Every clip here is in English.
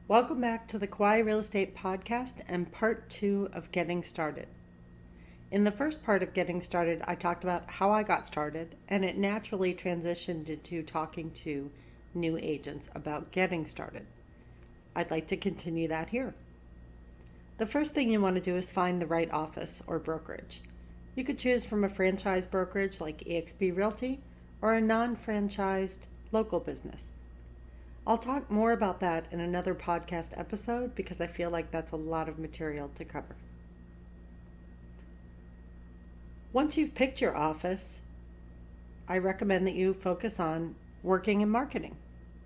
Welcome back to the Kauai Real Estate Podcast and part 2 of Getting Started. In the first part of Getting Started, I talked about how I got started, and it naturally transitioned into talking to new agents about getting started. I'd like to continue that here. The first thing you want to do is find the right office or brokerage. You could choose from a franchise brokerage like eXp Realty or a non-franchised local business. I'll talk more about that in another podcast episode because I feel like that's a lot of material to cover. Once you've picked your office, I recommend that you focus on working in marketing.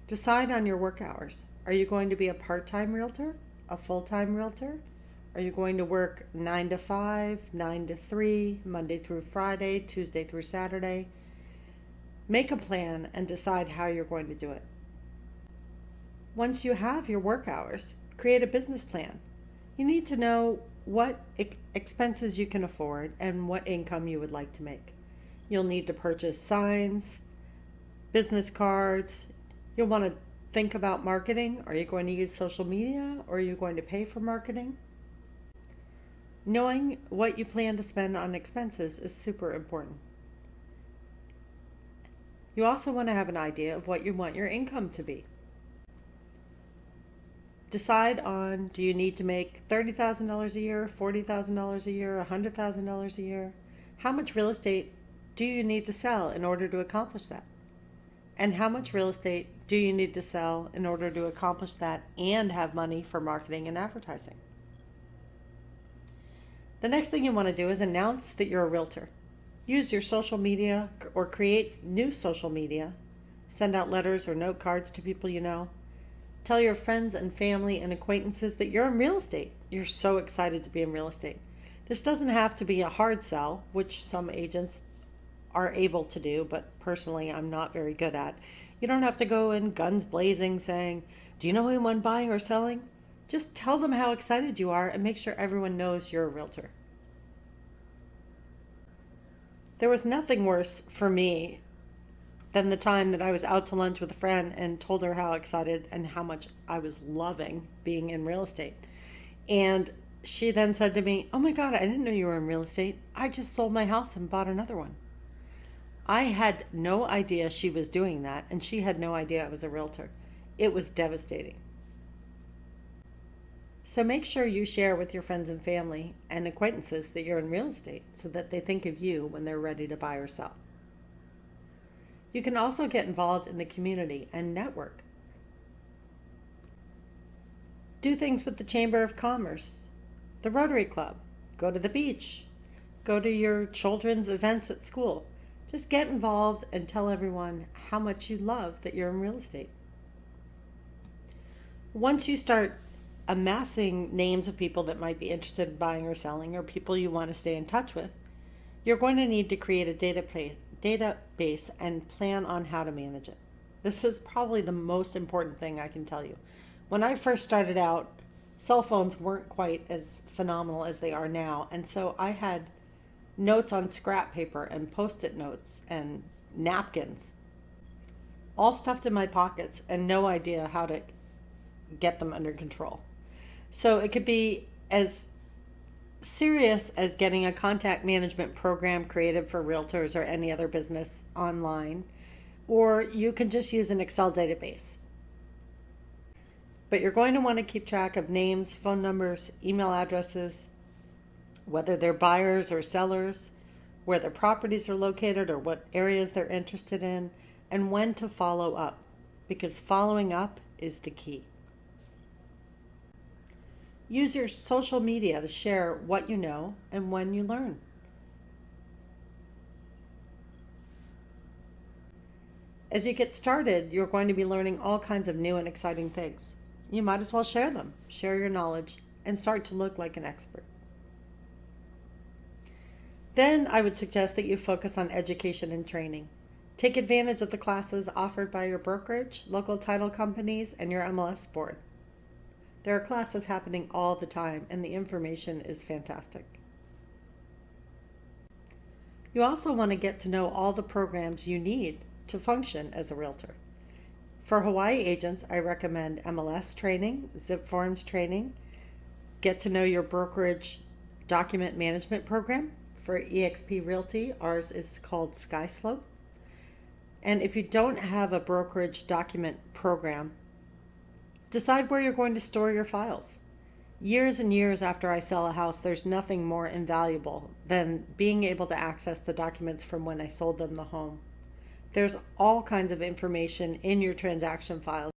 Decide on your work hours. Are you going to be a part-time realtor, a full-time realtor? Are you going to work 9 to 5, 9 to 3, Monday through Friday, Tuesday through Saturday? Make a plan and decide how you're going to do it. Once you have your work hours, create a business plan. You need to know what expenses you can afford and what income you would like to make. You'll need to purchase signs, business cards. You'll want to think about marketing. Are you going to use social media or are you going to pay for marketing? Knowing what you plan to spend on expenses is super important. You also want to have an idea of what you want your income to be. Decide on, do you need to make $30,000 a year, $40,000 a year, $100,000 a year? How much real estate do you need to sell in order to accomplish that? And how much real estate do you need to sell in order to accomplish that and have money for marketing and advertising? The next thing you want to do is announce that you're a realtor. Use your social media or create new social media. Send out letters or note cards to people you know. Tell your friends and family and acquaintances that you're in real estate. You're so excited to be in real estate. This doesn't have to be a hard sell, which some agents are able to do, but personally I'm not very good at. You don't have to go in guns blazing saying, do you know anyone buying or selling? Just tell them how excited you are and make sure everyone knows you're a realtor. There was nothing worse for me than the time that I was out to lunch with a friend and told her how excited and how much I was loving being in real estate. And she then said to me, oh my God, I didn't know you were in real estate. I just sold my house and bought another one. I had no idea she was doing that, and she had no idea I was a realtor. It was devastating. So make sure you share with your friends and family and acquaintances that you're in real estate so that they think of you when they're ready to buy or sell. You can also get involved in the community and network. Do things with the Chamber of Commerce, the Rotary Club, go to the beach, go to your children's events at school. Just get involved and tell everyone how much you love that you're in real estate. Once you start amassing names of people that might be interested in buying or selling or people you want to stay in touch with, you're going to need to create a database and plan on how to manage it. This is probably the most important thing I can tell you. When I first started out, cell phones weren't quite as phenomenal as they are now, and so I had notes on scrap paper and post-it notes and napkins all stuffed in my pockets and no idea how to get them under control. So it could be as serious as getting a contact management program created for realtors or any other business online, or you can just use an Excel database. But you're going to want to keep track of names, phone numbers, email addresses, whether they're buyers or sellers, where their properties are located or what areas they're interested in, and when to follow up, because following up is the key. Use your social media to share what you know and when you learn. As you get started, you're going to be learning all kinds of new and exciting things. You might as well share them, share your knowledge, and start to look like an expert. Then I would suggest that you focus on education and training. Take advantage of the classes offered by your brokerage, local title companies, and your MLS board. There are classes happening all the time, and the information is fantastic. You also want to get to know all the programs you need to function as a realtor. For Hawaii agents, I recommend MLS training, zip forms training, get to know your brokerage document management program. For eXp Realty, ours is called SkySlope. And if you don't have a brokerage document program, decide where you're going to store your files. Years and years after I sell a house, there's nothing more invaluable than being able to access the documents from when I sold them the home. There's all kinds of information in your transaction files